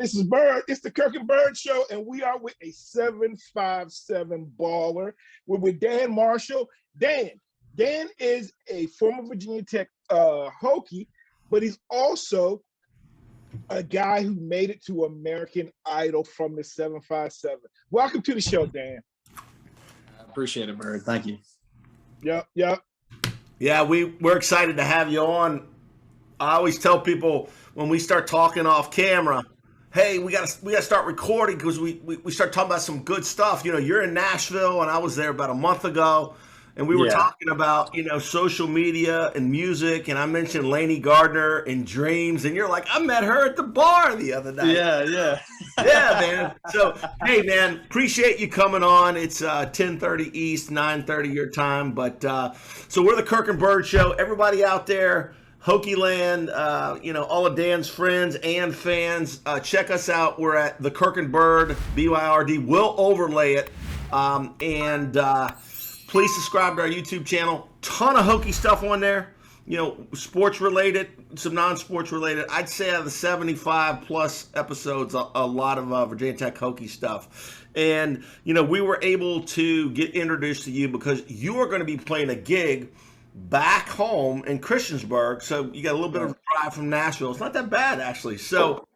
This is Byrd. It's the Kirk and Byrd Show, and we are with a 757 baller. We're with Dan Marshall. Dan is a former Virginia Tech Hokie, but he's also a guy who made it to American Idol from the 757. Welcome to the show, Dan. I appreciate it, Byrd. Thank you. Yep. Yeah, we're excited to have you on. I always tell people when we start talking off camera, hey, we gotta start recording because we start talking about some good stuff. You know, you're in Nashville and I was there about a month ago, and we were talking about, you know, social media and music, and I mentioned Lainey Gardner and Dreams, and you're like, I met her at the bar the other night. Yeah, man. So, hey, man, appreciate you coming on. It's 10:30 East, 9:30 your time, but so we're the Kirk and Byrd Show. Everybody out there, Hokie Land, you know, all of Dan's friends and fans, check us out. We're at the Kirk and Byrd, BYRD. We'll overlay it, and please subscribe to our YouTube channel. Ton of Hokie stuff on there. You know, sports related, some non-sports related. I'd say out of the 75 plus episodes, a lot of Virginia Tech Hokie stuff. And, you know, we were able to get introduced to you because you are going to be playing a gig back home in Christiansburg. So you got a little bit of a drive from Nashville. It's not that bad, actually. So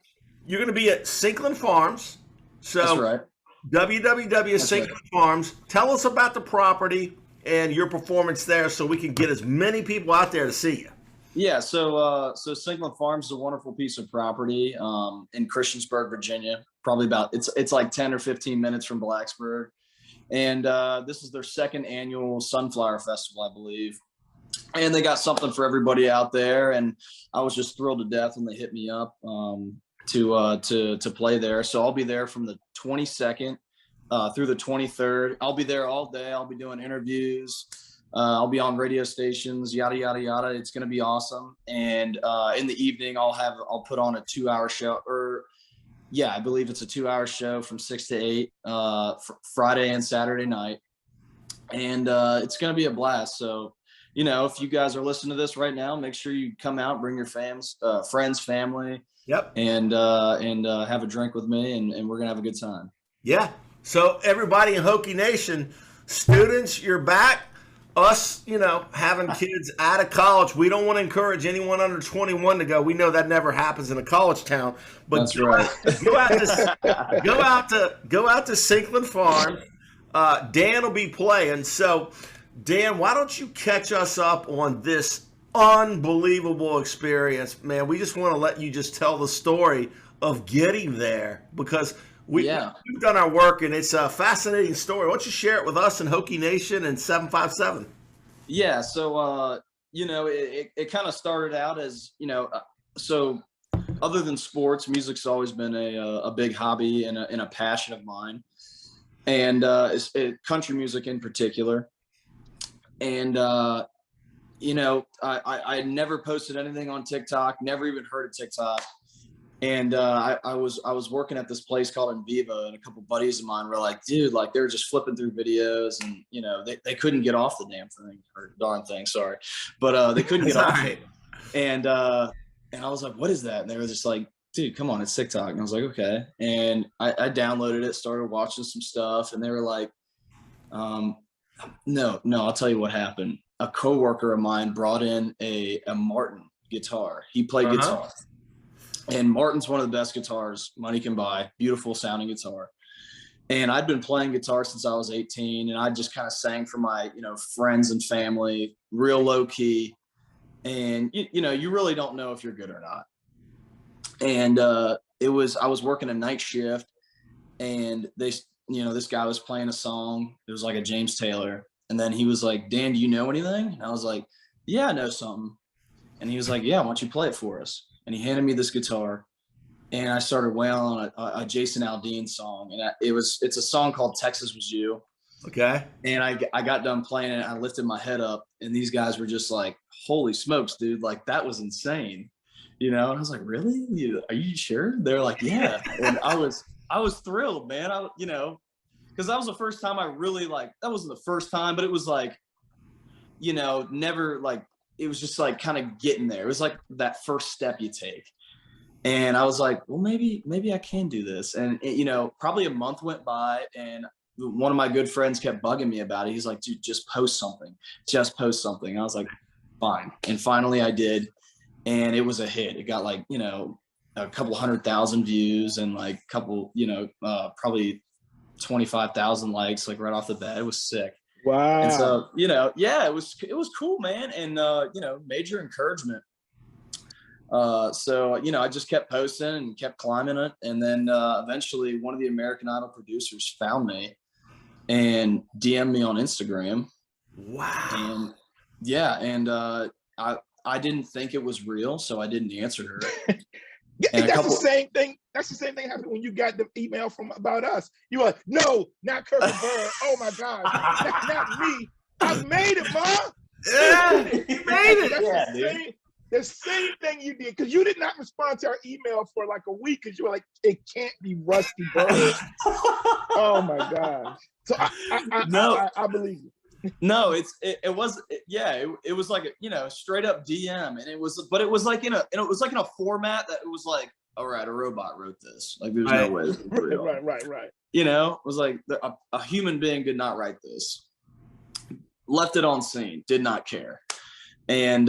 you're going to be at Sinkland Farms. So that's right. www.Sinkland Farms. Tell us about the property and your performance there so we can get as many people out there to see you. Yeah, so Sinkland Farms is a wonderful piece of property in Christiansburg, Virginia. Probably about it's like 10 or 15 minutes from Blacksburg. And this is their second annual Sunflower Festival, I believe. And they got something for everybody out there, and I was just thrilled to death when they hit me up to play there. So I'll be there from the 22nd through the 23rd. I'll be there all day. I'll be doing interviews. I'll be on radio stations, yada yada yada. It's going to be awesome. And in the evening, I'll put on a 2-hour show, I believe it's a 2-hour show from 6 to 8 Friday and Saturday night, and it's going to be a blast. So, you know, if you guys are listening to this right now, make sure you come out, bring your friends, family. Yep. And have a drink with me, and we're going to have a good time. Yeah. So everybody in Hokie Nation, students, you're back. Us, you know, having kids out of college, we don't want to encourage anyone under 21 to go. We know that never happens in a college town. But that's right. Go out to Sinkland Farm. Dan will be playing. So, Dan, why don't you catch us up on this unbelievable experience, man? We just want to let you just tell the story of getting there because we've done our work, and it's a fascinating story. Why don't you share it with us in Hokie Nation and 757? Yeah, so you know, it kind of started out as, you know, so other than sports, music's always been a big hobby and a passion of mine, and country music in particular. And you know, I never posted anything on TikTok, never even heard of TikTok. And I was working at this place called In Vivo, and a couple buddies of mine were like, dude, like they were just flipping through videos, and you know, they couldn't get off the damn thing, or darn thing, sorry. But they couldn't get off it. And I was like, what is that? And they were just like, dude, come on, it's TikTok. And I was like, okay. And I downloaded it, started watching some stuff, and they were like, no, I'll tell you what happened. A coworker of mine brought in a Martin guitar. He played guitar. And Martin's one of the best guitars money can buy. Beautiful sounding guitar. And I'd been playing guitar since I was 18, and I just kind of sang for my, you know, friends and family, real low key. And you know, you really don't know if you're good or not. And I was working a night shift, and this guy was playing a song. It was like a James Taylor. And then he was like, Dan, do you know anything? And I was like, yeah, I know something. And he was like, yeah, why don't you play it for us? And he handed me this guitar, and I started wailing on a Jason Aldean song. And it's a song called Texas Was You. Okay. And I got done playing it. I lifted my head up, and these guys were just like, holy smokes, dude. Like, that was insane. You know? And I was like, really? Are you sure? They're like, yeah. And I was thrilled, man. You know, because that was the first time I really, like, that wasn't the first time, but it was like, you know, never, like, it was just like kind of getting there. It was like that first step you take. And I was like, well, maybe I can do this. And you know, probably a month went by, and one of my good friends kept bugging me about it. He's like, dude, just post something. Just post something. I was like, fine. And finally I did. And it was a hit. It got like, you know, a couple 100,000 views and like a couple, you know, probably 25,000 likes, like right off the bat. It was sick. Wow. And so, you know, yeah, it was cool, man. And, you know, major encouragement. So, you know, I just kept posting and kept climbing it. And then eventually one of the American Idol producers found me and DM'd me on Instagram. Wow. And yeah. And I didn't think it was real, so I didn't answer her. And that's the same thing. That's the same thing happened when you got the email from About Us. You were like, no, not Kirk Byrd. Oh my God, not me. I made it, Ma. Yeah, you made it. That's the same thing you did, because you did not respond to our email for like a week because you were like, it can't be Rusty Byrd. Oh my gosh. So I believe you. No, it was like a, you know, straight up DM, and it was like in a format that it was like, all right, a robot wrote this. Like there's no way this is real. Right. You know, it was like a human being did not write this. Left it on scene, did not care. And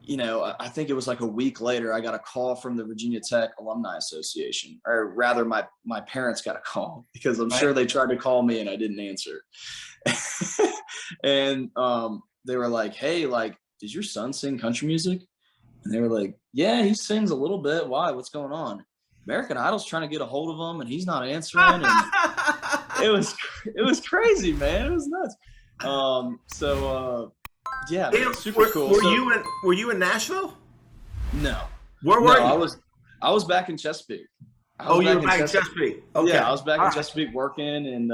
you know, I think it was like a week later, I got a call from the Virginia Tech Alumni Association, or rather my parents got a call, because I'm sure they tried to call me and I didn't answer. And they were like, hey, like, does your son sing country music? And they were like, yeah, he sings a little bit. Why? What's going on? American Idol's trying to get a hold of him and he's not answering. And it was crazy, man. It was nuts. Yeah, man, super cool. Were you in Nashville? No. Where were you? I was back in Chesapeake. You were back in Chesapeake. Okay. Yeah, I was back in Chesapeake working and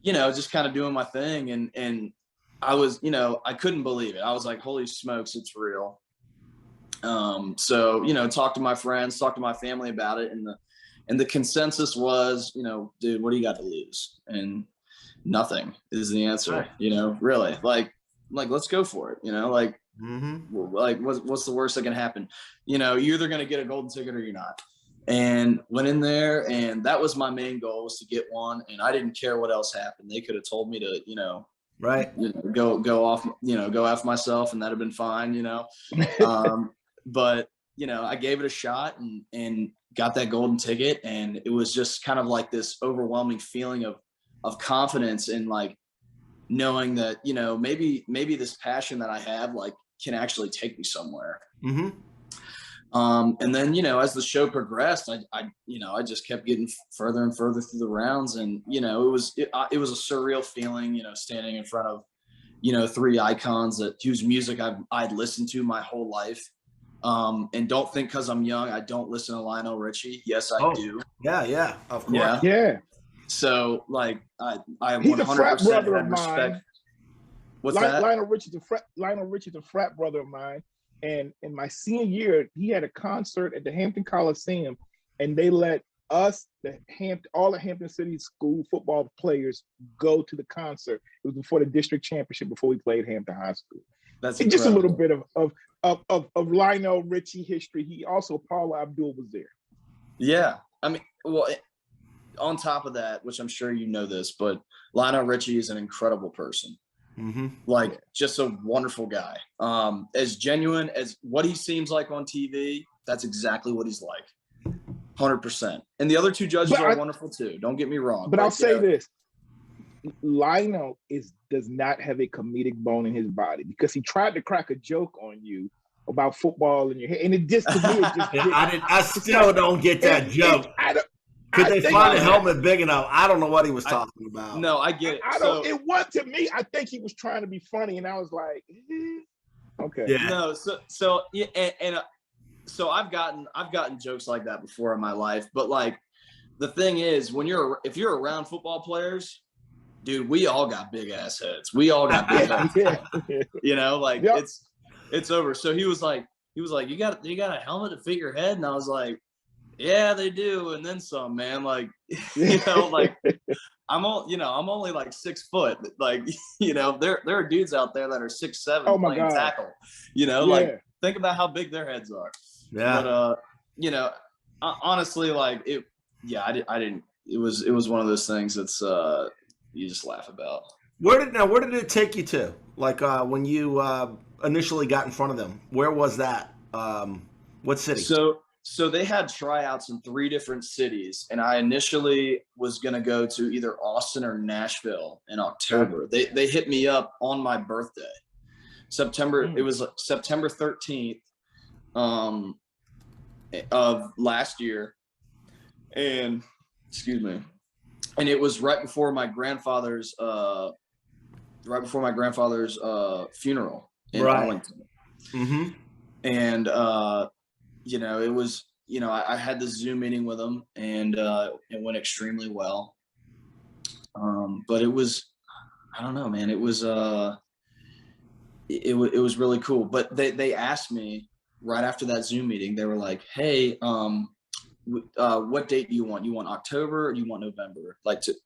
you know, just kind of doing my thing, and I was, you know, I couldn't believe it. I was like, holy smokes, it's real. So, you know, talked to my friends, talked to my family about it, and the consensus was, you know, dude, what do you got to lose? And nothing is the answer. Right. You know, really, like let's go for it. You know, like, like what's the worst that can happen? You know, you're either going to get a golden ticket or you're not. And went in there, and that was my main goal, was to get one. And I didn't care what else happened. They could have told me to, you know, go off, you know, go after myself, and that'd have been fine, you know. But you know, I gave it a shot and got that golden ticket, and it was just kind of like this overwhelming feeling of confidence, and like knowing that, you know, maybe this passion that I have, like, can actually take me somewhere. And then, you know, as the show progressed, I just kept getting further and further through the rounds. And, you know, it was a surreal feeling, you know, standing in front of, you know, three icons whose music I'd listened to my whole life. And don't think because I'm young, I don't listen to Lionel Richie. Yes, I do. Yeah, of course. Yeah. So like, I 100% have respect. What's that? that? Lionel Richie's a frat brother of mine. And in my senior year, he had a concert at the Hampton Coliseum, and they let us, all the Hampton City school football players, go to the concert. It was before the district championship, before we played Hampton High School. That's just a little bit of Lionel Richie history. He also, Paula Abdul was there. Yeah, I mean, well, on top of that, which I'm sure you know this, but Lionel Richie is an incredible person. Like, just a wonderful guy. As genuine as what he seems like on TV, that's exactly what he's like. 100%. And the other two judges are wonderful too. Don't get me wrong. But I'll say this: Lionel does not have a comedic bone in his body, because he tried to crack a joke on you about football in your head, and it just, to me, it just I still don't get that joke. Could they find a helmet big enough? I don't know what he was talking about. No, I get it. It was, to me, I think he was trying to be funny, and I was like, okay. Yeah. No, so yeah, and so I've gotten jokes like that before in my life, but like, the thing is, if you're around football players, dude, we all got big ass heads. We all got big heads. You know, like, it's over. So he was like, you got a helmet to fit your head, and I was like, yeah, they do, and then some, man. Like, you know, like, I'm only like 6 foot. Like, you know, there are dudes out there that are 6'7" playing tackle. You know, like, think about how big their heads are. Yeah. But honestly, like it. Yeah, I didn't. It was one of those things that's you just laugh about. Where did it take you to? Like when you initially got in front of them, where was that? What city? So they had tryouts in 3 different cities, and I initially was going to go to either Austin or Nashville in October. They hit me up on my birthday, It was September 13th of last year, and excuse me, and it was right before my grandfather's funeral in Arlington. Mm-hmm. And it was, I had the Zoom meeting with him, and it went extremely well. But it was, I don't know, man, it was it was really cool. But they asked me right after that Zoom meeting, they were like, hey, what date do you want? You want October or do you want November?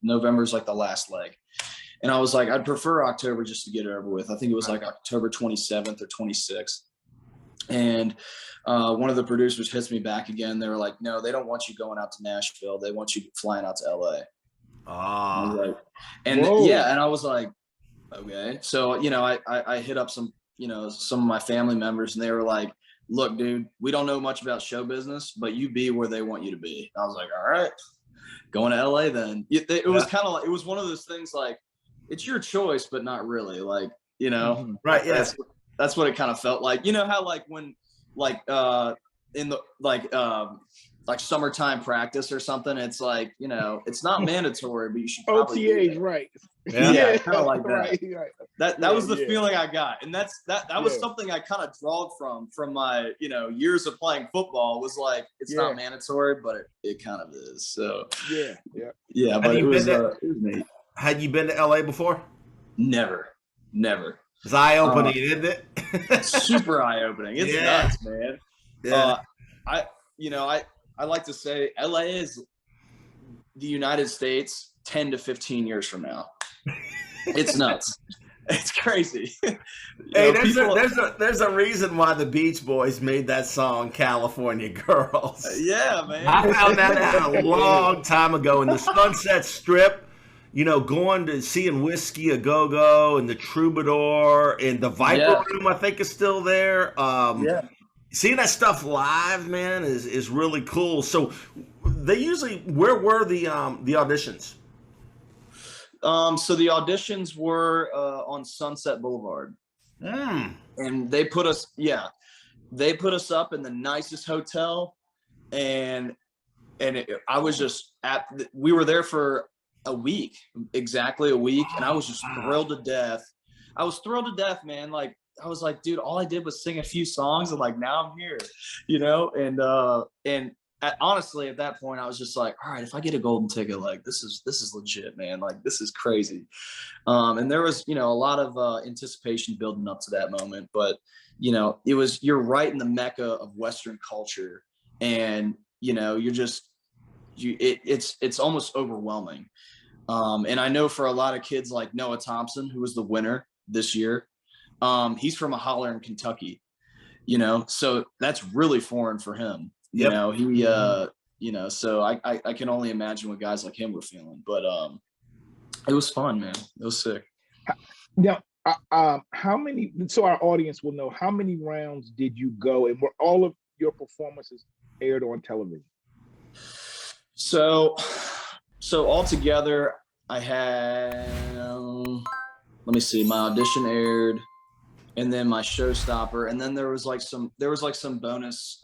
November's like the last leg. And I was like, I'd prefer October just to get it over with. I think it was like October 27th or 26th. And one of the producers hits me back again. They were like, no, they don't want you going out to Nashville. They want you flying out to LA. And I was like, okay. So, I hit up some of my family members, and they were like, look, dude, we don't know much about show business, but you be where they want you to be. I was like, all right, going to LA then. It was kind of like, it was one of those things like, it's your choice, but not really. Like, right. Yeah. That's what it kind of felt like. You know how like when in the like summertime practice or something, it's like, it's not mandatory, but you should probably OTAs, right? Yeah, kind of like that. Right. That was the feeling I got, and that was something I kind of drawed from my years of playing football. Was like, it's not mandatory, but it kind of is. So yeah. But it was neat. Had you been to LA before? Never. It's eye-opening, isn't it? Super eye-opening. It's nuts, man. Yeah. I like to say LA is the United States 10 to 15 years from now. It's nuts. It's crazy. Hey, there's a reason why the Beach Boys made that song "California Girls." Yeah, man. I found that out a long time ago in the Sunset Strip. Going to seeing Whiskey a Go-Go and the Troubadour and the Viper Room, I think, is still there. Seeing that stuff live, man, is really cool. So they usually, where were the auditions? So the auditions were on Sunset Boulevard, and they put us up in the nicest hotel, and I was just we were there for exactly a week, and I was just thrilled to death. I was thrilled to death, man. Like, I was like, dude, all I did was sing a few songs, and like, now I'm here, and honestly, at that point, I was just like, all right, if I get a golden ticket, like, this is legit, man. Like, this is crazy. And there was, a lot of anticipation building up to that moment, but you're right in the mecca of Western culture, and it's almost overwhelming. And I know for a lot of kids like Noah Thompson, who was the winner this year, he's from a holler in Kentucky, so that's really foreign for him. So I can only imagine what guys like him were feeling, but it was fun, man. It was sick. Now, how many, so our audience will know, how many rounds did you go, and were all of your performances aired on television? So altogether, I had, let me see, my audition aired, and then my showstopper, and then there was like some bonus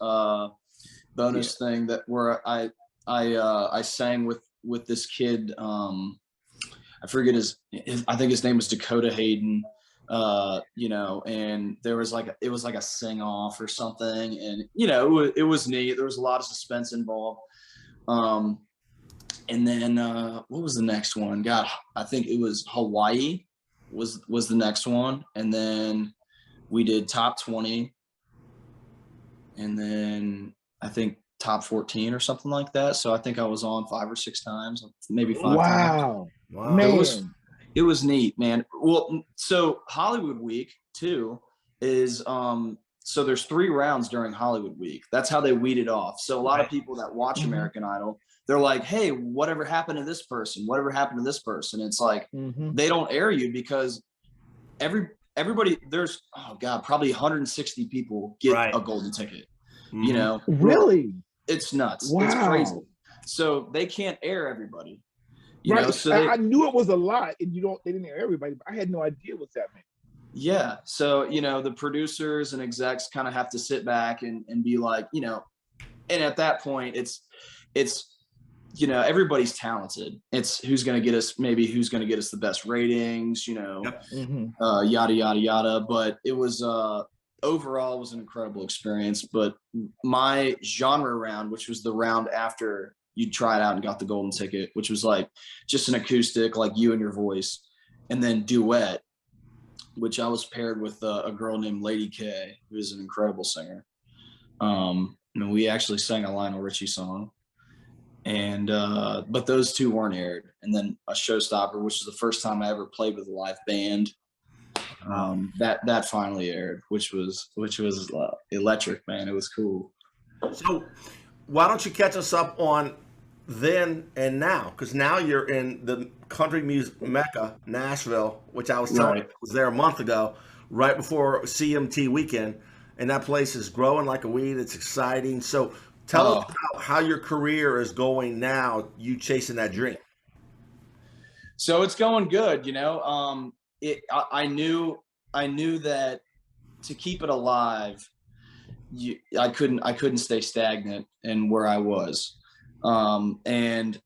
thing that where I sang with this kid. I forget I think his name was Dakota Hayden. And there was it was like a sing off or something, and it was neat. There was a lot of suspense involved. And then what was the next one? God, I think it was Hawaii was the next one, and then we did top 20, and then I think top 14 or something like that. So I think I was on 5 or 6 times, maybe 5 times. Wow, man. It was neat, man. Well, so Hollywood Week too is so there's 3 rounds during Hollywood Week. That's how they weed it off. So a lot of people that watch American Idol, they're like, hey, whatever happened to this person? Whatever happened to this person? It's like, they don't air you because everybody, there's, probably 160 people get a golden ticket, you know? Really? It's nuts. Wow. It's crazy. So they can't air everybody. You know? So I knew it was a lot, and they didn't air everybody, but I had no idea what that meant. Yeah. So, you know, the producers and execs kind of have to sit back and be like, you know, and at that point it's, you know, everybody's talented. It's who's going to get us the best ratings, you know, yada, yada, yada. But it was, overall it was an incredible experience. But my genre round, which was the round after you tried out and got the golden ticket, which was like just an acoustic, like you and your voice, and then duet, which I was paired with a girl named Lady K, who is an incredible singer. And we actually sang a Lionel Richie song, and but those 2 weren't aired. And then a showstopper, which is the first time I ever played with a live band, that finally aired, which was electric, man. It was cool. So why don't you catch us up on then and now? Because now you're in the country music mecca, Nashville, which I was telling you, I was there a month ago, right before CMT weekend, and that place is growing like a weed. It's exciting. So tell us how your career is going now, you chasing that dream. So it's going good, you know. I knew that to keep it alive, I couldn't stay stagnant in where I was. And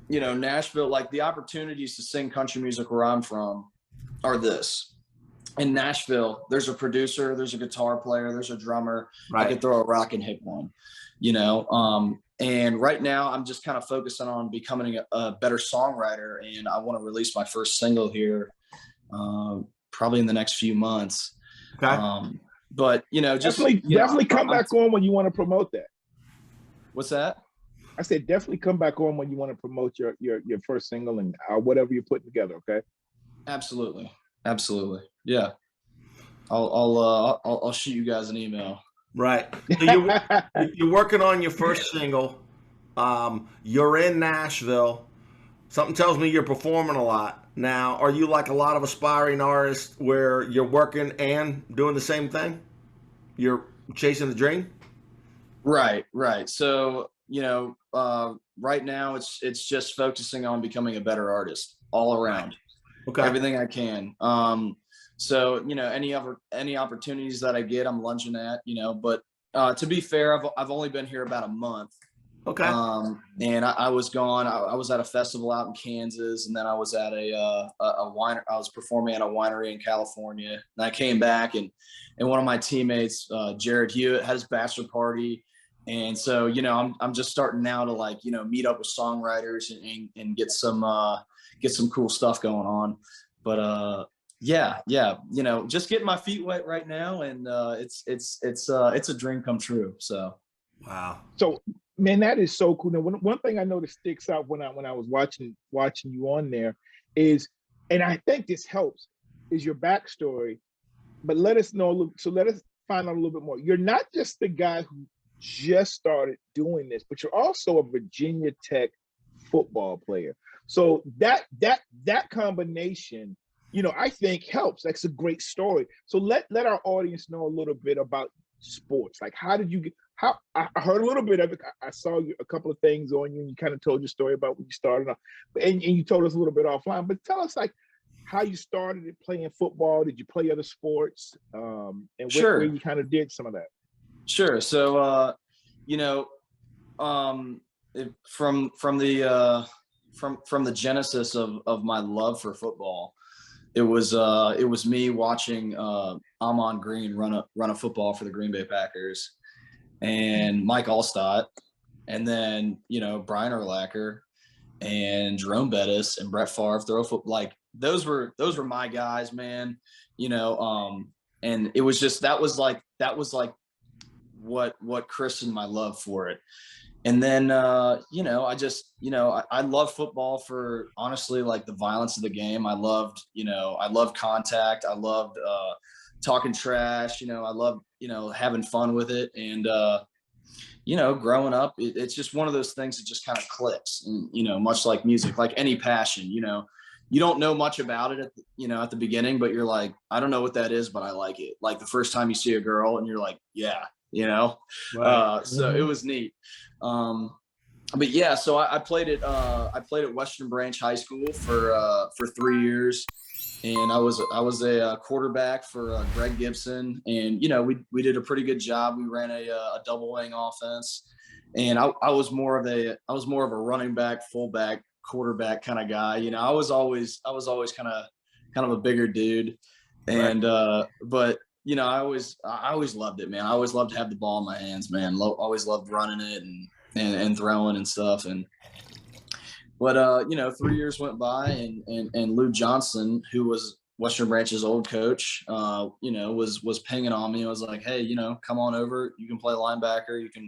you know, Nashville, like the opportunities to sing country music where I'm from are this. In Nashville, there's a producer, there's a guitar player, there's a drummer. I could throw a rock and hit one, you know. And right now I'm just kind of focusing on becoming a better songwriter, and I want to release my first single here probably in the next few months. But you know, just definitely come back on when you want to promote that. What's that? I said definitely come back on when you want to promote your first single and whatever you're putting together. Okay. Absolutely. Yeah. I'll shoot you guys an email. Right. So you're working on your first single. You're in Nashville. Something tells me you're performing a lot. Now, are you like a lot of aspiring artists where you're working and doing the same thing? You're chasing the dream? Right. So, you know, right now it's just focusing on becoming a better artist all around. Okay. Everything I can. So, you know, any opportunities that I get, I'm lunging at, you know, but to be fair, I've only been here about a month. Okay. And I was gone. I was at a festival out in Kansas, and then I was at a winery. I was performing at a winery in California, and I came back, and one of my teammates, Jared Hewitt, had his bachelor party. And so, you know, I'm just starting now to, like, you know, meet up with songwriters and get some cool stuff going on. But yeah, you know, just getting my feet wet right now, and it's a dream come true. So wow. So man, that is so cool. Now, one thing I know that sticks out when I was watching you on there is, and I think this helps, is your backstory. But let us know. So let us find out a little bit more. You're not just the guy who just started doing this, but you're also a Virginia Tech football player. So that combination, you know, I think helps. That's a great story. So let our audience know a little bit about sports. Like, how did you get? How I heard a little bit of it. I saw a couple of things on you, and you kind of told your story about when you started off, and you told us a little bit offline. But tell us, like, how you started playing football. Did you play other sports? And where you kind of did some of that. Sure. So, you know, from the genesis of my love for football, it was me watching Amon Green run a football for the Green Bay Packers, and Mike Allstott, and then, you know, Brian Urlacher and Jerome Bettis and Brett Favre throw football. Like, those were my guys, man. You know, and it was just that was like what christened my love for it. And then, you know, I love football for, honestly, like, the violence of the game. I loved contact. I loved talking trash. You know, I love, you know, having fun with it. And, you know, growing up, it's just one of those things that just kind of clicks. And, you know, much like music, like any passion, you know, you don't know much about it, at the beginning, but you're like, I don't know what that is, but I like it. Like the first time you see a girl and you're like, yeah, you know? Right. So it was neat. But yeah, so I played at Western Branch High School for 3 years. And I was a quarterback for Greg Gibson, and you know we did a pretty good job. We ran a double wing offense, and I was more of a running back, fullback, quarterback kind of guy. You know, I was always kind of a bigger dude, and but you know I always loved it, man. I always loved to have the ball in my hands, man. Always loved running it and throwing and stuff. But you know, 3 years went by, and Lou Johnson, who was Western Branch's old coach, you know, was pinging on me. I was like, hey, you know, come on over. You can play linebacker. You can,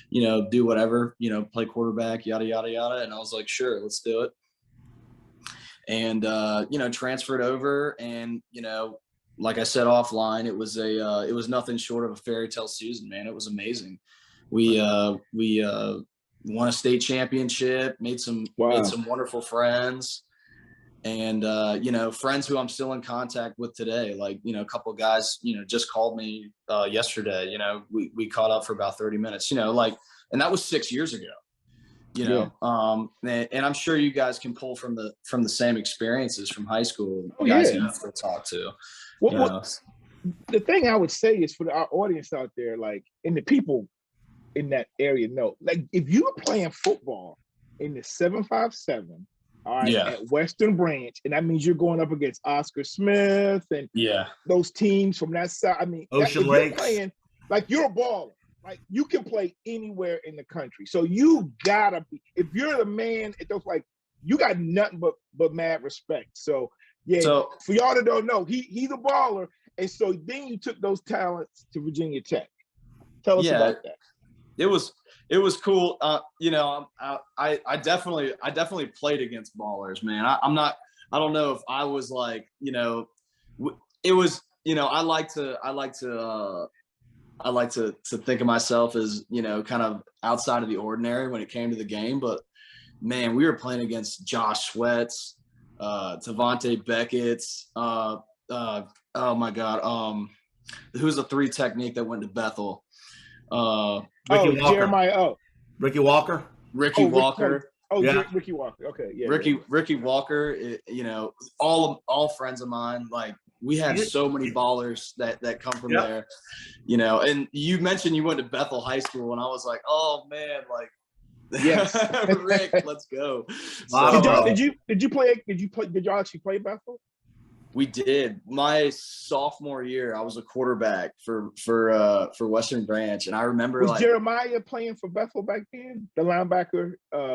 you know, do whatever, you know, play quarterback, yada, yada, yada. And I was like, sure, let's do it. And, you know, transferred over, and, you know, like I said offline, it was nothing short of a fairy tale season, man. It was amazing. We won a state championship, made some wonderful friends, and you know, friends who I'm still in contact with today. Like, you know, a couple of guys, you know, just called me yesterday. You know, we caught up for about 30 minutes, you know, like, and that was 6 years ago, you know. And I'm sure you guys can pull from the same experiences from high school, guys you have to talk to. Well, the thing I would say is, for our audience out there, like, and the people in that area know, like, if you're playing football in the 757, all right, at Western Branch, and that means you're going up against Oscar Smith and those teams from that side. I mean, Ocean Lakes. You're playing, like, you're a baller. Like, you can play anywhere in the country. So you gotta be, if you're the man at those, like, you got nothing but mad respect. So yeah, so, for y'all that don't know, he's a baller. And so then you took those talents to Virginia Tech. Tell us about that. It was cool. You know, I definitely played against ballers, man. I don't know if I was like, you know, it was, you know, I like to think of myself as, you know, kind of outside of the ordinary when it came to the game. But man, we were playing against Josh Sweats, Tavante Beckett's, oh my God, who's the 3 technique that went to Bethel? Ricky Walker. Jeremiah. Ricky Walker. Ricky Walker. Ricky Walker. Okay, yeah. Ricky Walker. You know, all friends of mine. Like, we had so many ballers that come from there. You know, and you mentioned you went to Bethel High School, and I was like, oh man, like, yes, Rick, let's go. So, did y'all actually play Bethel? We did. My sophomore year, I was a quarterback for Western Branch, and I remember, was Jeremiah playing for Bethel back then? The linebacker,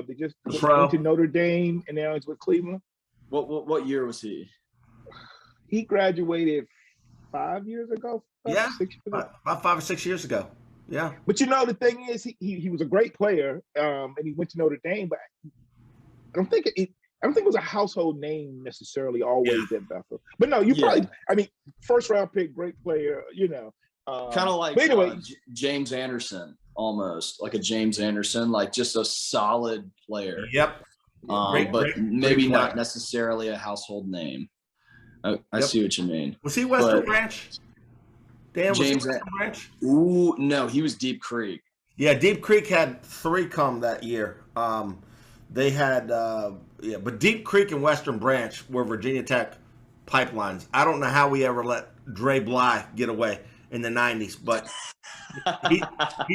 they just went to Notre Dame, and now he's with Cleveland. What year was he? He graduated 5 years ago. 6 years ago. About 5 or 6 years ago. Yeah. But you know, the thing is, he was a great player, and he went to Notre Dame, but I don't think it was a household name necessarily always at Bethel. But no, you probably, I mean, first round pick, great player, you know. Kind of like anyway, James Anderson, almost like a James Anderson, like just a solid player. Yep. But maybe not necessarily a household name. I see what you mean. Was he Western Branch? Dan, was he Western Branch? Ooh, no, he was Deep Creek. Yeah, Deep Creek had 3 come that year. They had, but Deep Creek and Western Branch were Virginia Tech pipelines. I don't know how we ever let Dre Bly get away in the 90s, but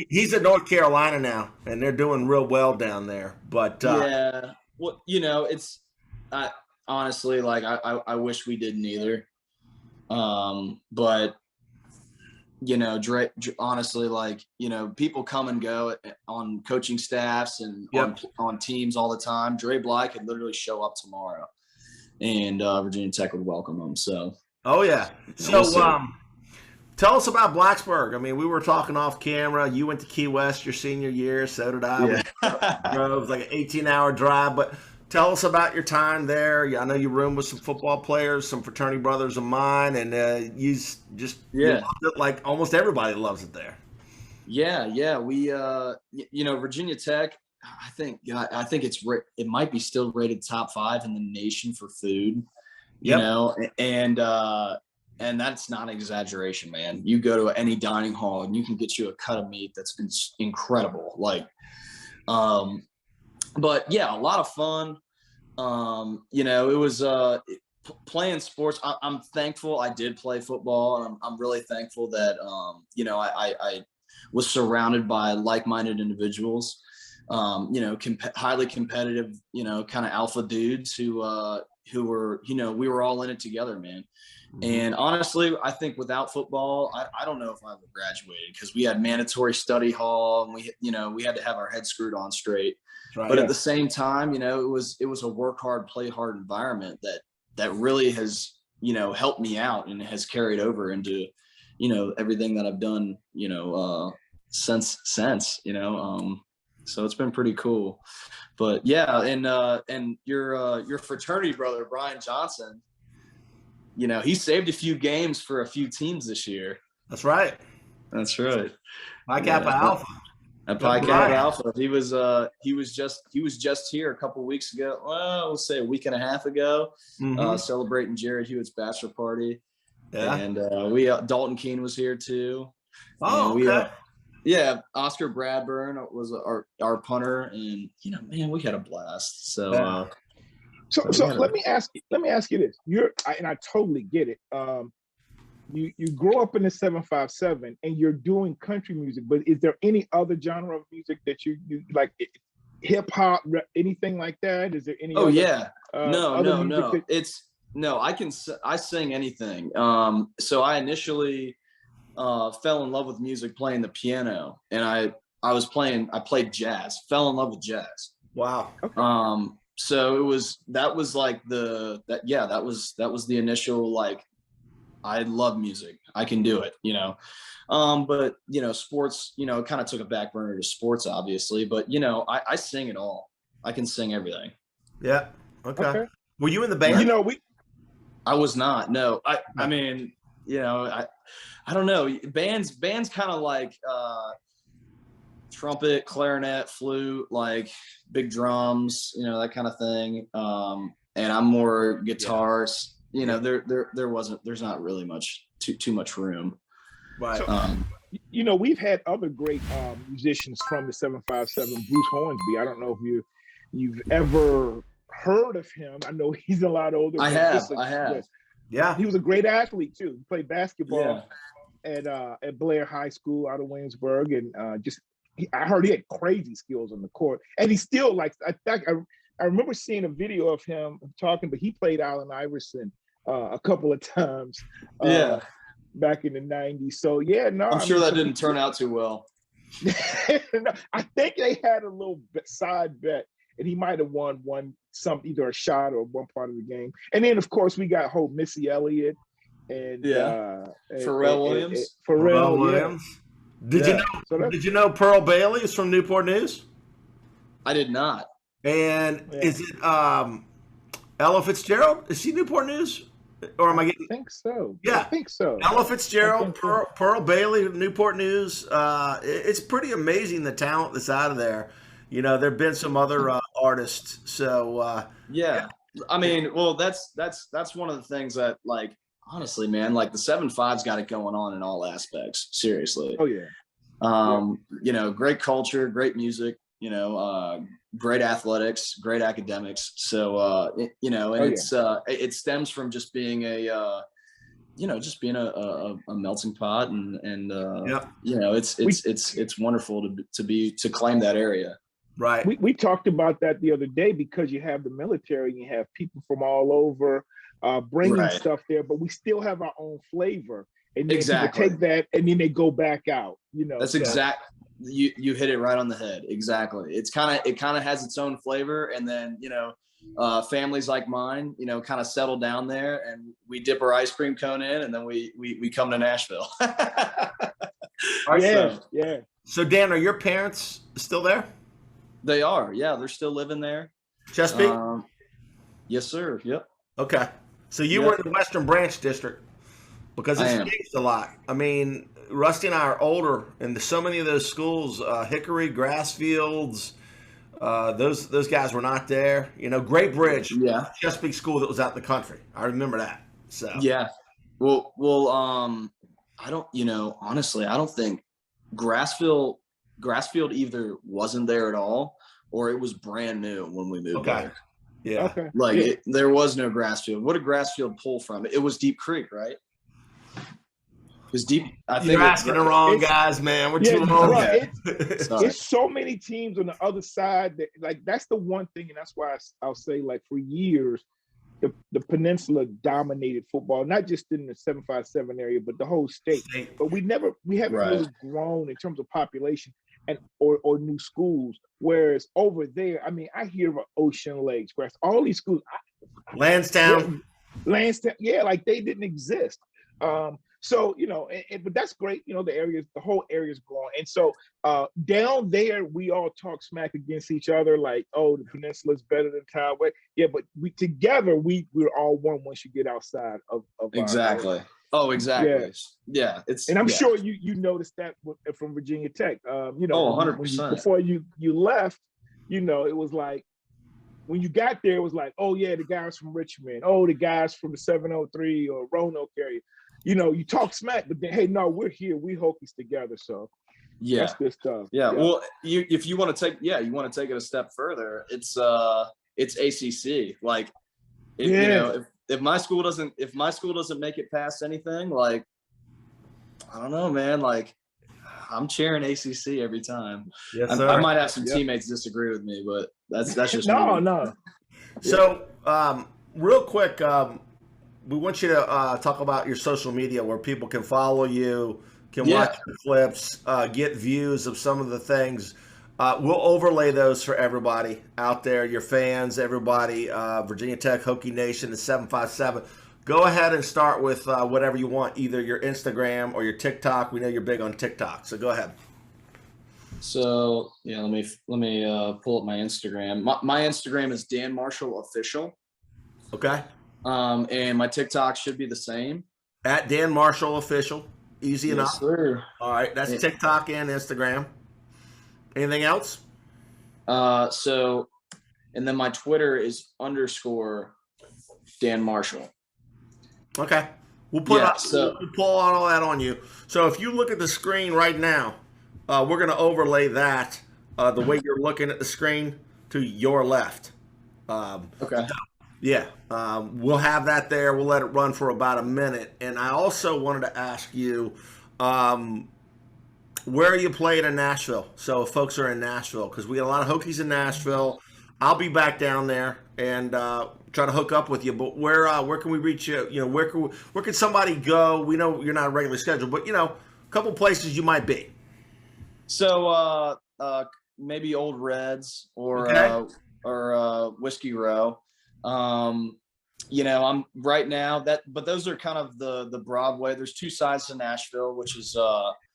he's at North Carolina now, and they're doing real well down there. But yeah, well, you know, it's honestly, like, I wish we didn't either. But you know, Dre, honestly, like, you know, people come and go on coaching staffs and on teams all the time. Dre Bly could literally show up tomorrow, and Virginia Tech would welcome him. So, oh yeah. So, tell us about Blacksburg. I mean, we were talking off camera. You went to Key West your senior year, so did I. Yeah. It was like an 18-hour drive. But Tell us about your time there. I know you roomed with some football players, some fraternity brothers of mine, and you loved it like almost everybody loves it there. Yeah. We, Virginia Tech, I think it might be still rated top 5 in the nation for food, and that's not an exaggeration, man. You go to any dining hall and you can get you a cut of meat that's been incredible. Like, but yeah, a lot of fun. It was playing sports. I'm thankful I did play football, and I'm really thankful that I was surrounded by like-minded individuals, highly competitive, kind of alpha dudes who were, we were all in it together, man. Mm-hmm. And honestly, I think without football, I don't know if I would have graduated, because we had mandatory study hall, and we had to have our heads screwed on straight. Right. But at the same time, it was a work hard, play hard environment that really has, helped me out and has carried over into, everything that I've done, since, so it's been pretty cool. But yeah, and your fraternity brother, Brian Johnson, he saved a few games for a few teams this year. That's right. That's right. Pi Kappa Alpha. At Pi Kappa Alpha, he was just here a couple of weeks ago. Well, we'll say a week and a half ago, celebrating Jared Hewitt's bachelor party. Yeah, and Dalton Keene was here too. Oh, okay. Oscar Bradburn was our punter, and man, we had a blast. So, so let me ask you this: and I totally get it. You grow up in the 757 and you're doing country music, but is there any other genre of music that you like, hip hop, anything like that? Is there any? Oh, yeah. No. I sing anything. So I initially fell in love with music playing the piano, and I played jazz. Fell in love with jazz. Wow. Okay. So that was the initial, like, I love music. I can do it, but sports, kind of took a back burner to sports, obviously, but I sing it all. I can sing everything. Yeah. Okay. Were you in the band? I was not. No. I mean, I don't know. Bands kind of like trumpet, clarinet, flute, like big drums, that kind of thing. And I'm more guitars. There's not really too much room. Right. So, we've had other great musicians from the 757. Bruce Hornsby. I don't know if you've ever heard of him. I know he's a lot older. I have. Yeah. He was a great athlete too. He played basketball at Blair High School out of Williamsburg, and I heard he had crazy skills on the court, and he still likes. I remember seeing a video of him talking, but he played Allen Iverson a couple of times back in the 90s. So, I'm sure that didn't turn out too well. I think they had a little side bet, and he might have won either a shot or one part of the game. And then, of course, we got whole Missy Elliott and Pharrell Williams. Pharrell Williams. Did you know Pearl Bailey is from Newport News? I did not. And is it Ella Fitzgerald? Is she Newport News? Or am I getting? I think so. Yeah, I think so. Ella Fitzgerald, Pearl Bailey, Newport News. It's pretty amazing the talent that's out of there. There've been some other artists. So I mean, well, that's one of the things that, like, honestly, man, like the 7-5's got it going on in all aspects. Seriously. Oh yeah. Great culture, great music. Great athletics, great academics. So, it stems from just being a melting pot, and it's wonderful to claim that area. Right. We talked about that the other day, because you have the military, you have people from all over bringing stuff there, but we still have our own flavor. And then people take that and then they go back out. That's exact. You hit it right on the head. Exactly. It kind of has its own flavor, and then families like mine, kind of settle down there, and we dip our ice cream cone in, and then we come to Nashville. So Dan, are your parents still there? They are. Yeah, they're still living there. Chesapeake? Yes, sir. Yep. Okay. So you were in the Western Branch District because it's changed a lot. I mean, Rusty and I are older, and so many of those schools, Hickory, Grassfields, those guys were not there. You know, Great Bridge, Chesapeake school that was out in the country. I remember that. So yeah. Well, I don't. Honestly, I don't think Grassfield either wasn't there at all, or it was brand new when we moved there. Yeah. Okay. Like there was no Grassfield. What did Grassfield pull from? It was Deep Creek, right? It was Deep. I think you're asking the wrong guys, man. We're too long. It's so many teams on the other side that, like, that's the one thing, and that's why I'll say, like, for years, the peninsula dominated football, not just in the 757 area, but the whole state. But we haven't really grown in terms of population and or new schools. Whereas over there, I mean, I hear about Ocean Lakes, Grass, all these schools. Lansdowne, like they didn't exist. So, but that's great. The whole area is growing. And so down there, we all talk smack against each other, like, oh, the peninsula is better than Taiwan. Yeah, but we're all one once you get outside of exactly. Oh, exactly. Yeah. I'm sure you noticed that from Virginia Tech. 100%. Before you left, it was like, when you got there, it was like, oh yeah, the guys from Richmond, oh, the guys from the 703 or Roanoke area. You talk smack, but then, hey, no, we're here. We Hokies together. So that's good stuff. Yeah. Well, if you want to take it a step further, it's ACC. Like, if my school doesn't make it past anything, like, I don't know, man. Like, I'm cheering ACC every time. Yes, sir. I might have some teammates disagree with me, but that's just no. So, real quick, we want you to talk about your social media where people can follow you, can watch the clips, get views of some of the things. We'll overlay those for everybody out there, your fans, everybody, Virginia Tech, Hokie Nation, the 757. Go ahead and start with whatever you want, either your Instagram or your TikTok. We know you're big on TikTok, so go ahead. So let me pull up my Instagram. My Instagram is Dan Marshall Official. Okay. And my TikTok should be the same. At Dan Marshall Official. Easy enough. Sir. All right, that's TikTok and Instagram. Anything else? And then my Twitter is _ Dan Marshall. Okay. We'll pull all that on you. So if you look at the screen right now, we're going to overlay that the way you're looking at the screen to your left. Okay. Yeah. We'll have that there. We'll let it run for about a minute. And I also wanted to ask you, where are you playing in Nashville? So if folks are in Nashville, because we got a lot of Hokies in Nashville. I'll be back down there and try to hook up with you. But where can we reach you? Where can somebody go? We know you're not regularly scheduled, but a couple places you might be. So maybe Old Reds or Whiskey Row. I'm right now but those are kind of the Broadway. There's two sides to Nashville, which is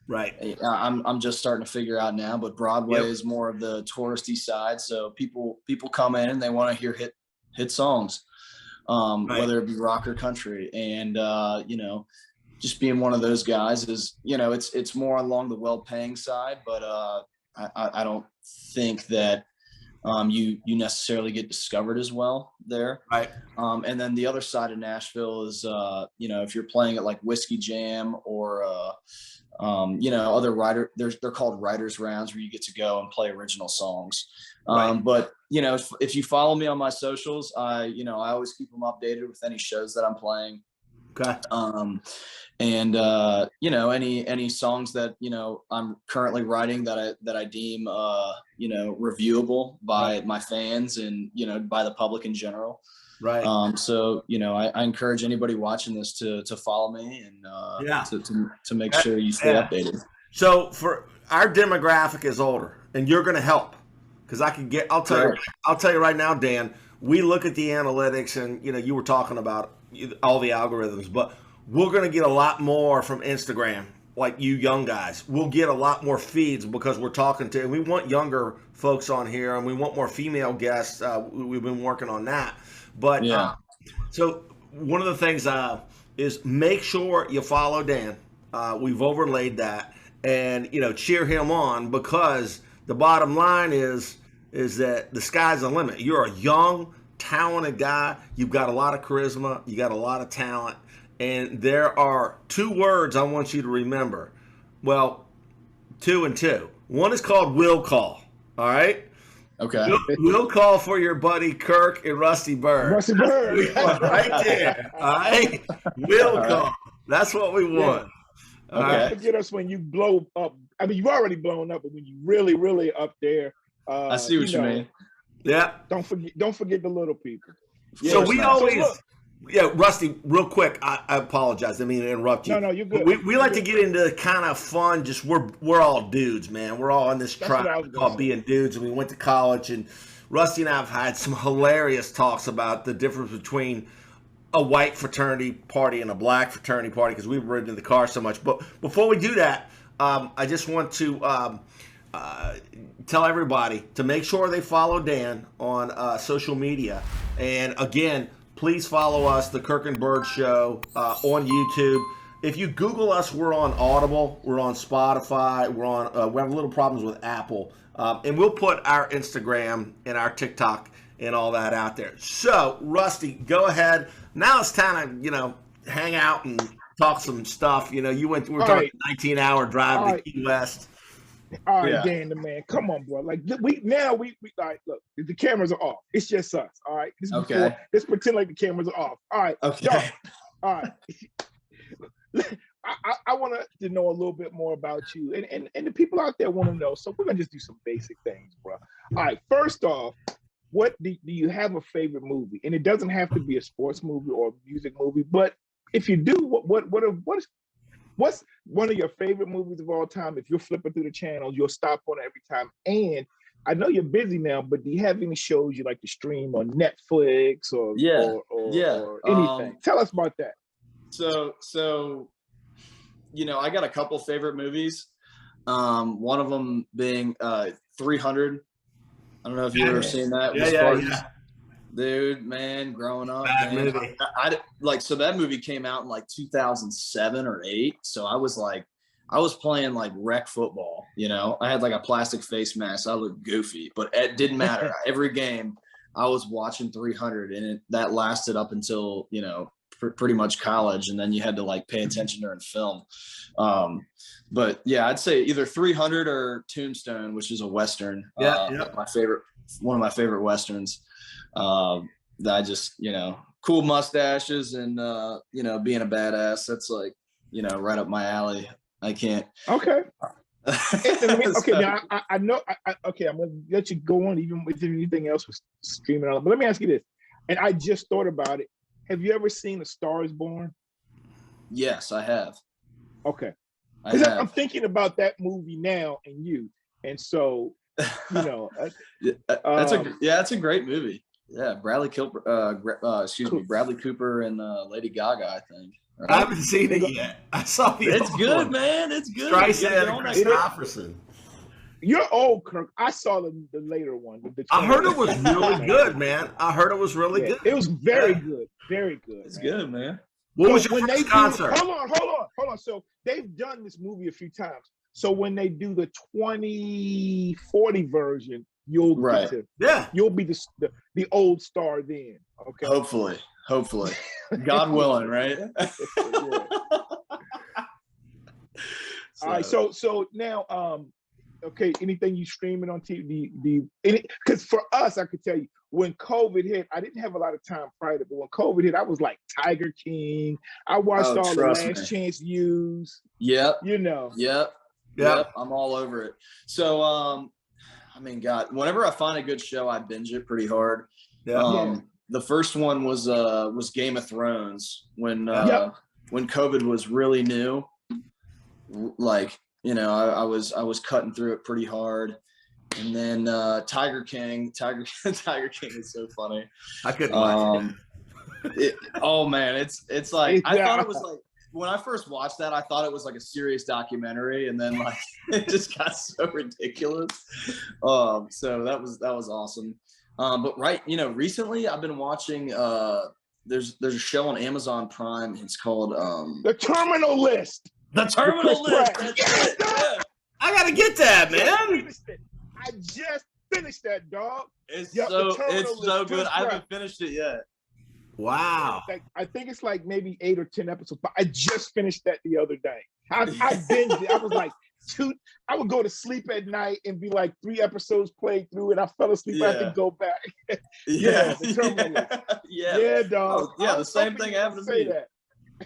right. I'm just starting to figure out now, but Broadway is more of the touristy side. So people come in and they want to hear hit songs, whether it be rock or country. And, just being one of those guys is, it's more along the well-paying side, but I don't think that you necessarily get discovered as well there. Right. And then the other side of Nashville is, if you're playing at like Whiskey Jam or, other they're called writers rounds where you get to go and play original songs. Right. But if you follow me on my socials, I always keep them updated with any shows that I'm playing. Okay. And any songs that I'm currently writing that I deem reviewable by my fans and by the public in general. Right. I encourage anybody watching this to follow me and to make sure you stay updated. So for our demographic is older, and you're going to help because I'll tell you right now, Dan. We look at the analytics, and you were talking about all the algorithms, but we're going to get a lot more from Instagram like you young guys, we'll get a lot more feeds because we're talking to, and we want younger folks on here, and we want more female guests. We've been working on that. But so one of the things is make sure you follow Dan. We've overlaid that, and cheer him on, because the bottom line is that the sky's the limit. You're a young, talented guy. You've got a lot of charisma. You got a lot of talent. And there are 2 words I want you to remember. Well, 2 and 2. One is called will call. All right? Okay. Will call for your buddy Kirk and Rusty Byrd. Rusty Byrd. Right there. All right? Will call. That's what we want. Yeah. Don't forget us when you blow up. I mean, you've already blown up, but when you really, really up there. I see what you mean. Yeah. Don't forget the little people. So we always. Yeah, Rusty, real quick, I apologize. I mean to interrupt you. No, you're good. We like to get into kind of fun, just we're all dudes, man. We're all in this tribe called being dudes, and we went to college, and Rusty and I have had some hilarious talks about the difference between a white fraternity party and a black fraternity party, because we've ridden in the car so much. But before we do that, I just want to tell everybody to make sure they follow Dan on social media. And again, please follow us, the Kirk and Byrd Show, on YouTube. If you Google us, we're on Audible, we're on Spotify, we have little problems with Apple, and we'll put our Instagram and our TikTok and all that out there. So, Rusty, go ahead. Now it's time to hang out and talk some stuff. We were talking 19-hour drive to Key West. All right, Dan the man, come on, bro. Like we like, look, the cameras are off. It's just us. All right. Let's pretend like the cameras are off. All right. Okay. Yo, all right. I want to know a little bit more about you, and the people out there want to know. So we're gonna just do some basic things, bro. All right. First off, what do you have a favorite movie? And it doesn't have to be a sports movie or a music movie, but if you do, what's one of your favorite movies of all time? If you're flipping through the channels, you'll stop on it every time. And I know you're busy now, but do you have any shows you like to stream on Netflix or anything? Tell us about that. So I got a couple favorite movies. One of them being 300. I don't know if you've ever seen that. Yeah. Dude, man, growing up, movie. So that movie came out in like 2007 or 8. So I was playing like rec football. I had like a plastic face mask. I looked goofy, but it didn't matter. Every game I was watching 300, and that lasted up until pretty much college, and then you had to like pay attention during film. But yeah, I'd say either 300 or Tombstone, which is a Western. One of my favorite Westerns. That I just, cool mustaches and, being a badass. That's like, right up my alley. I can't. Okay. Now I know. Okay, I'm gonna let you go on, even with anything else was streaming on. But let me ask you this, and I just thought about it. Have you ever seen A Star Is Born? Yes, I have. Okay. I'm thinking about that movie now and you, and so that's a great movie. Yeah, Bradley Cooper. Bradley Cooper and Lady Gaga, I think. Right? I haven't seen it yet. I saw the. It's good, one. Man. It's good. Streisand and Christopherson. You're old, Kirk. I saw the later one. I heard it was really good, man. I heard it was really good. It was very good. Very good. It's good, man. What was your first concert? Hold on. So they've done this movie a few times. So when they do the 2040 version, you'll be the old star then. Okay. Hopefully. God willing, right? All right. So now, okay, anything you streaming on TV? Because for us, I could tell you, when COVID hit, I didn't have a lot of time prior to, but when COVID hit, I was like Tiger King. I watched all the Last Chance U's. Yep. Yep. I'm all over it. So, God, whenever I find a good show, I binge it pretty hard. The first one was Game of Thrones when COVID was really new. Like, I was cutting through it pretty hard. And then Tiger King is so funny. I couldn't watch it. Oh man, it's like I thought it was like when I first watched that, I thought it was like a serious documentary, and then like it just got so ridiculous. So that was awesome. But recently I've been watching. There's a show on Amazon Prime. It's called The Terminal List. The Terminal List. Yeah. I gotta get that, man. I just finished that, dog. It's so good. I haven't finished it yet. Wow. I think it's like maybe 8 or 10 episodes, but I just finished that the other day. I binged it. I was like, I would go to sleep at night and be like 3 episodes played through, and I fell asleep. I had to go back. The Terminal List. Yeah, dog. The same thing happened to me.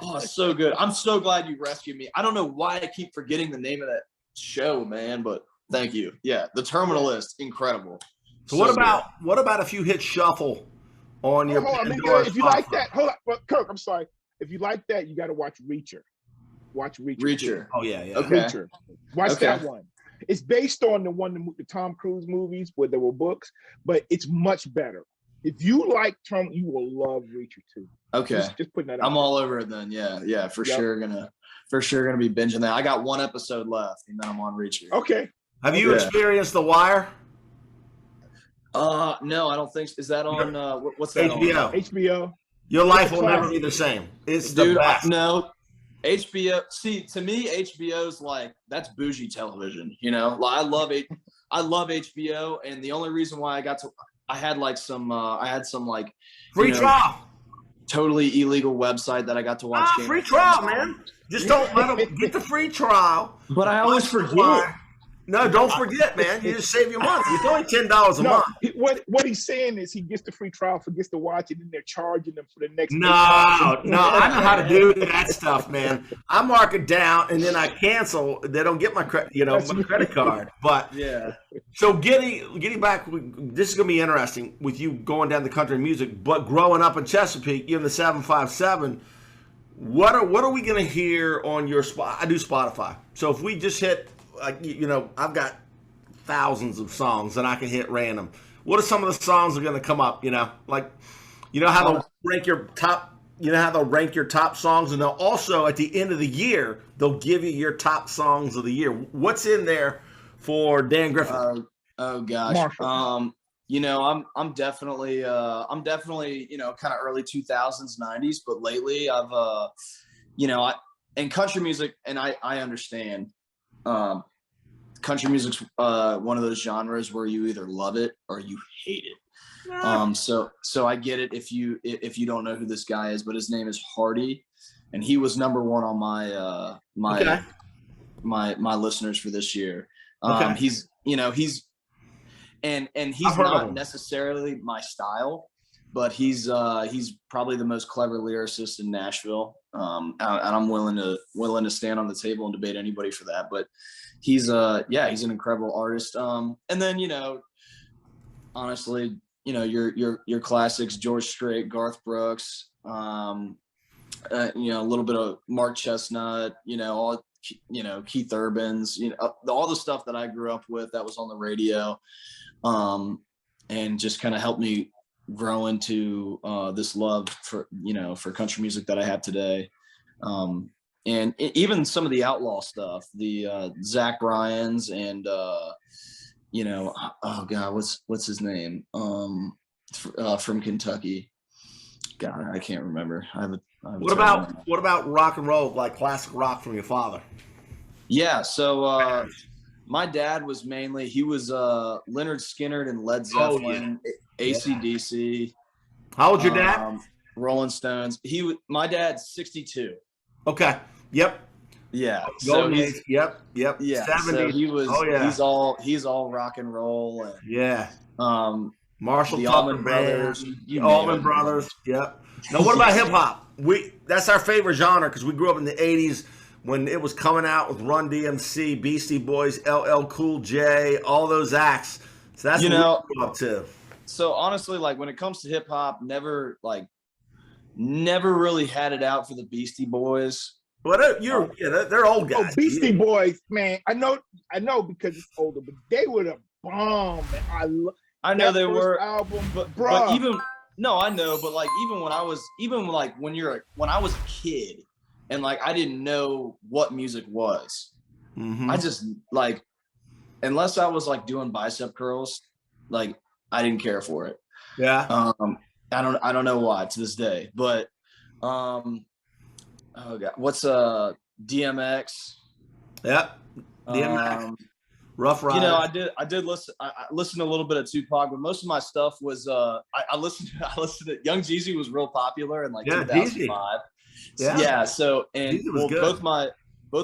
Oh, it's so good. I'm so glad you rescued me. I don't know why I keep forgetting the name of that show, man, but thank you. Yeah, The Terminal List, incredible. So what about if you hit shuffle on your if you like that, hold on. Well, Kirk, I'm sorry. If you like that, you got to watch Reacher. Watch Reacher. Oh yeah. Okay. Reacher. Watch that one. It's based on the Tom Cruise movies where there were books, but it's much better. If you like Tom, you will love Reacher too. Okay. Just putting that out. I'm all over it then. Yeah, for sure gonna be binging that. I got 1 episode left, and then I'm on Reacher. Okay. Have you experienced The Wire? No, I don't think so. Is that on what's that HBO? on? HBO. Your life will never be the same. It's the best. No. HBO. See, to me, HBO's like that's bougie television. You know, like, I love HBO, and the only reason why I had some free trial. Totally illegal website that I got to watch. Free trial, man. Just don't let them get the free trial. But I always forget. No, don't forget, man. You just save your money. It's only $10 a month. What he's saying is he gets the free trial, forgets to watch it, and they're charging them for the next. No, I know how to do that stuff, man. I mark it down and then I cancel. They don't get my credit card. But yeah. So getting back, this is gonna be interesting with you going down the country music, but growing up in Chesapeake, you're in the 757. What are we gonna hear on your spot? I do Spotify, so if we just hit. I've got thousands of songs that I can hit random. What are some of the songs that are going to come up? How they'll rank your top. How they'll rank your top songs, and they'll also at the end of the year they'll give you your top songs of the year. What's in there for Dan Griffin? Oh gosh. I'm definitely kind of early 2000s, 90s, but lately I've and country music, and I understand. Country music's one of those genres where you either love it or you hate it. So I get it if you don't know who this guy is, but his name is Hardy, and he was number 1 on my listeners for this year. He's not necessarily my style, but he's probably the most clever lyricist in Nashville. And I'm willing to stand on the table and debate anybody for that. But he's an incredible artist. And then honestly, your classics: George Strait, Garth Brooks, a little bit of Mark Chestnut, Keith Urban's, all the stuff that I grew up with that was on the radio, and just kind of helped me grow into this love for country music that I have today. And even some of the outlaw stuff, the Zach Bryans and oh God, what's his name? From Kentucky. God, I can't remember. What about rock and roll, like classic rock from your father? Yeah, so my dad was he was Leonard Skinner and Led Zeppelin, AC/DC. How old's your dad? Rolling Stones. My dad's 62. Okay. Yep. Yeah. So yep. Yeah. 70s. So he's all rock and roll. And, yeah. Marshall the Tucker Brothers. Allman Brothers. Yep. Now, what about hip hop? That's our favorite genre because we grew up in the 80s when it was coming out with Run DMC, Beastie Boys, LL Cool J, all those acts. So that's what we grew up to. So honestly, like when it comes to hip hop, never really had it out for the Beastie Boys. But they're old guys. Oh, Beastie Boys, man. I know because it's older, but they were the bomb. Man. I know they were album, but even I know, but like when I was a kid, and like I didn't know what music was. I just like, unless I was like doing bicep curls, like I didn't care for it. Yeah. I don't know why to this day, but oh god, what's DMX? Yep. DMX. Rough Rider. You know, I did listen. I listened to a little bit of Tupac, but most of my stuff was I listened to Young Jeezy was real popular in like 2005. Yeah. So and well, both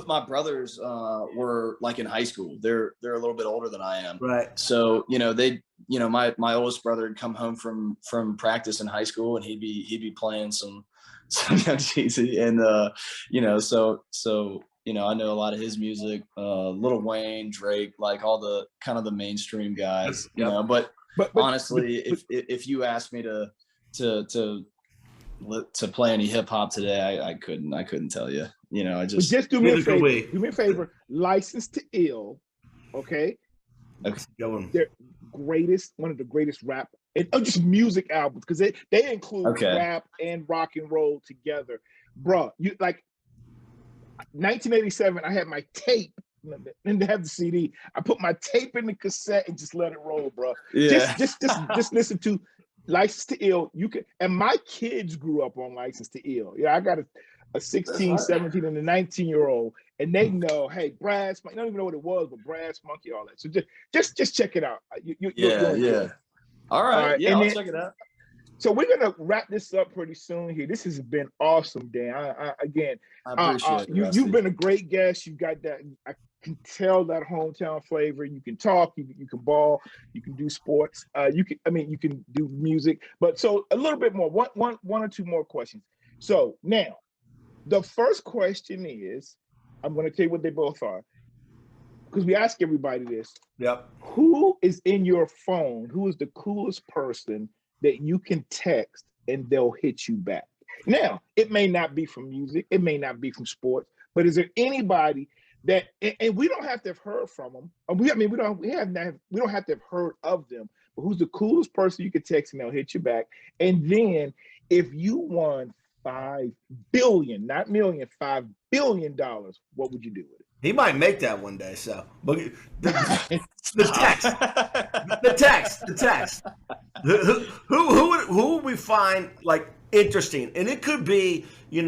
my brothers were like in high school. They're a little bit older than I am. Right. So my oldest brother had come home from practice in high school, and he'd be playing some Young Jeezy, and so I know a lot of his music, Lil Wayne, Drake, like all the kind of the mainstream guys, but honestly, if you asked me to play any hip hop today, I couldn't tell you. I just do me a favor. Do me a favor. License to Ill, okay? They're one of the greatest rap and just music albums, because they include rap and rock and roll together, bro. You like 1987. I had my tape. Didn't have the CD. I put my tape in the cassette and just let it roll, bro. Yeah. Just listen to License to Ill. You can, and my kids grew up on License to Ill. Yeah, I got a 16, 17, and a 19-year-old, and they know, hey, Brass, I don't even know what it was, but Brass Monkey, all that. So just check it out. Yeah. All right. Yeah, I'll check it out. So we're gonna wrap this up pretty soon here. This has been awesome, Dan. I appreciate it. You've been a great guest. You got that. I can tell that hometown flavor. You can talk. You can ball. You can do sports. You can do music. But so a little bit more. One or two more questions. So now, the first question is, I'm going to tell you what they both are, because we ask everybody this. Yep. Who is in your phone? Who is the coolest person that you can text and they'll hit you back? Now, it may not be from music, it may not be from sports, but is there anybody that, and we don't have to have heard from them. We don't have to have heard of them, but who's the coolest person you could text and they'll hit you back? And then if you won $5 billion, not million, $5 billion, what would you do with it? He might make that one day. So, but the text. Who would we find like interesting? And it could be, I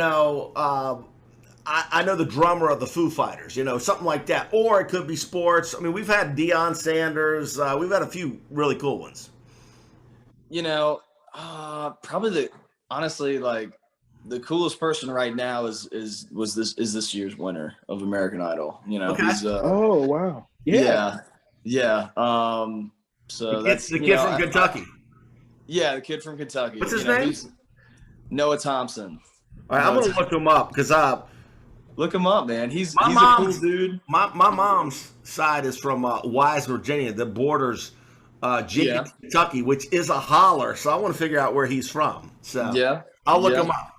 know the drummer of the Foo Fighters, something like that, or it could be sports. I mean, we've had Deion Sanders. We've had a few really cool ones. Probably honestly, like, the coolest person right now is this year's winner of American Idol. He's oh wow, yeah. So that's the kid from Kentucky. The kid from Kentucky. What's his name? Noah Thompson. All right, I'm gonna look him up because look him up, man. He's a cool dude. My mom's side is from Wise, Virginia, that borders Kentucky, which is a holler. So I want to figure out where he's from. So I'll look him up.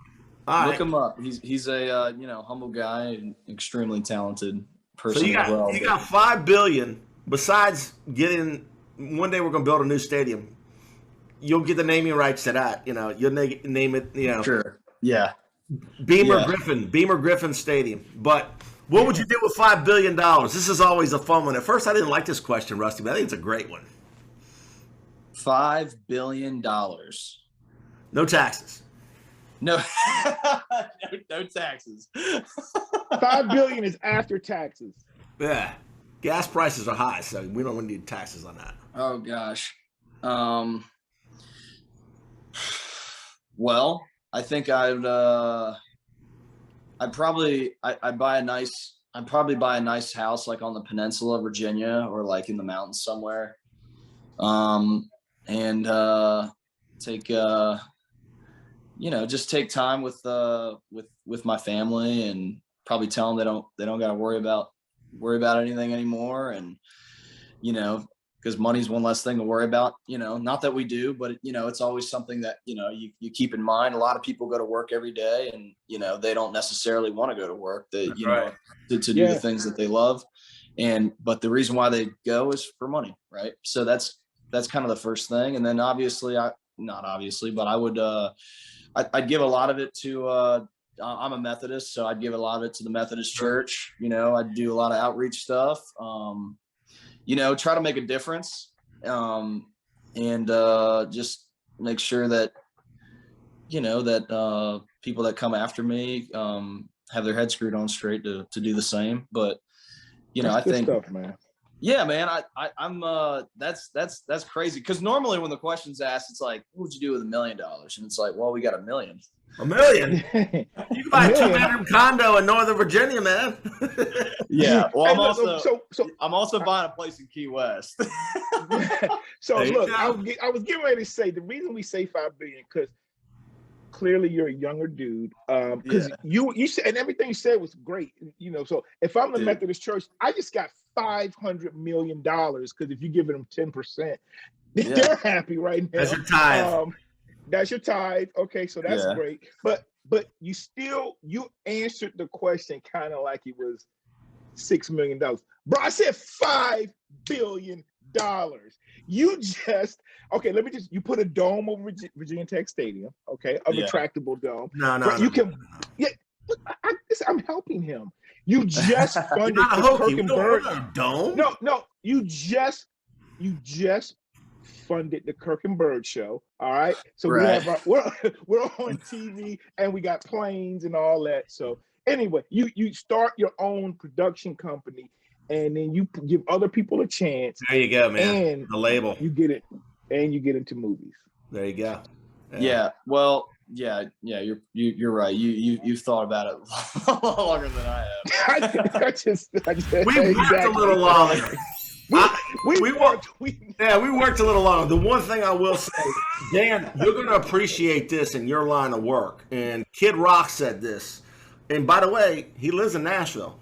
Look him up. He's a humble guy and extremely talented person. So you got $5 billion. Besides getting, one day we're going to build a new stadium. You'll get the naming rights to that. You'll name it. Sure. Yeah. Beamer Griffin Stadium. But what would you do with $5 billion? This is always a fun one. At first, I didn't like this question, Rusty, but I think it's a great one. $5 billion. No taxes. No, no taxes. $5 billion is after taxes. Yeah, gas prices are high, so we don't need taxes on that. Oh gosh. Well, I think I'd probably buy a nice house like on the peninsula of Virginia or like in the mountains somewhere, and take just take time with my family, and probably tell them they don't got to worry about anything anymore. And, because money's one less thing to worry about, not that we do, but it's always something that, you keep in mind. A lot of people go to work every day and, they don't necessarily want to go to work, to do the things that they love. But the reason why they go is for money. Right. So that's kind of the first thing. And then obviously but I would, I'd give a lot of it to I'm a Methodist, so I'd give a lot of it to the Methodist Church. You know, I'd do a lot of outreach stuff. You know, try to make a difference, and just make sure that, you know, that people that come after me have their head screwed on straight to do the same. But you know, That's I think, stuff, man. yeah, man, I'm that's crazy, because normally when the question's asked, it's like, what would you do with $1 million? And it's like, well, we got $1 million. $1 million? You can buy a 2-bedroom condo in Northern Virginia, man. Yeah. Well, Hey, I'm also buying a place in Key West. So There you look, go. I was getting ready to say the reason we say $5 billion, because clearly you're a younger dude. Because you said, and everything you said was great. You know, so if I'm the Methodist Church, I just got $500 million, because if you give them 10%, they're happy right now. That's your tithe. That's your tithe. Okay, so that's great. But you answered the question kind of like it was $6 million. Bro, I said $5 billion. You just you put a dome over Virginia Tech Stadium, okay, a retractable dome. No. You can, I'm helping him. You just funded the Kirk and Byrd dome. No, you just funded the Kirk and Byrd Show. All right, so we have we're on TV and we got planes and all that. So anyway, you start your own production company, and then you give other people a chance. There you go, man. And the label. You get it, and you get into movies. There you go. Yeah. Well, yeah. You're right. You've thought about it a lot longer than I have. We worked a little longer. We worked a little longer. The one thing I will say, Dan, you're going to appreciate this in your line of work. And Kid Rock said this. And by the way, he lives in Nashville.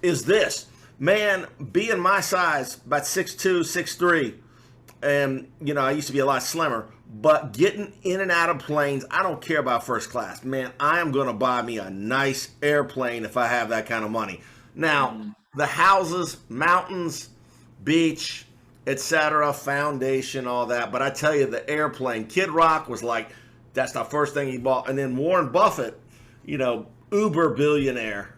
Is this, man, being my size, about 6'2", 6'3", and, you know, I used to be a lot slimmer, but getting in and out of planes, I don't care about first class. Man, I am going to buy me a nice airplane if I have that kind of money. Now, the houses, mountains, beach, etc., foundation, all that. But I tell you, the airplane, Kid Rock was like, that's the first thing he bought. And then Warren Buffett, you know, uber billionaire,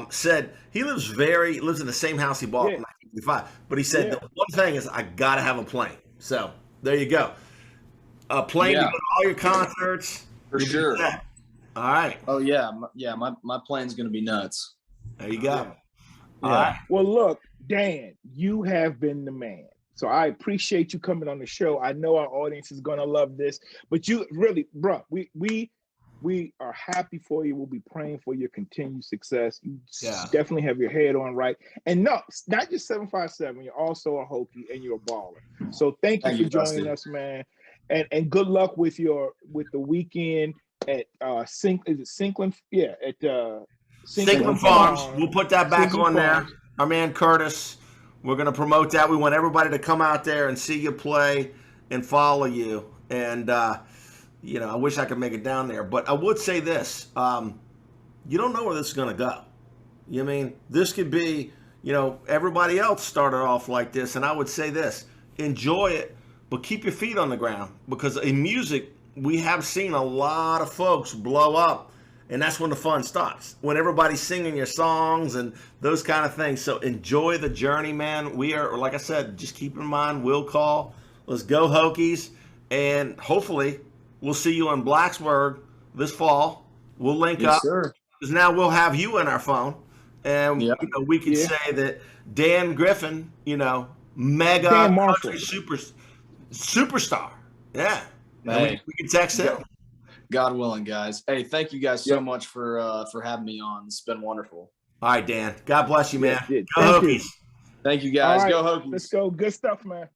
said he lives in the same house he bought in 1955. But he said the one thing is, I got to have a plane. So there you go. A plane to go to all your concerts. For sure. All right. Oh, yeah. My plane's going to be nuts. There you go. Yeah. All right. Well, look, Dan, you have been the man. So I appreciate you coming on the show. I know our audience is going to love this, but you really, bro, we are happy for you. We'll be praying for your continued success. You definitely have your head on right. And no, not just 757, you're also a Hokie and you're a baller. So thank you for joining us, man. And good luck with the weekend at Sinklin? Yeah, at Sinklin Farms. We'll put that back on there. Our man Curtis. We're going to promote that. We want everybody to come out there and see you play and follow you. And you know, I wish I could make it down there. But I would say this. You don't know where this is going to go. You know what I mean? This could be, you know, everybody else started off like this. And I would say this. Enjoy it, but keep your feet on the ground. Because in music, we have seen a lot of folks blow up. And that's when the fun starts. When everybody's singing your songs and those kind of things. So enjoy the journey, man. We are, like I said, just keep in mind, we'll call. Let's go Hokies. And hopefully we'll see you in Blacksburg this fall. We'll link up. Sir. Because now we'll have you in our phone. And you know, we can say that Dan Griffin, you know, mega country superstar. Yeah. Hey. We can text him. God willing, guys. Hey, thank you guys so much for having me on. It's been wonderful. All right, Dan. God bless you, man. Go Hokies. Thank you, guys. Right, go Hokies. Let's go. Good stuff, man.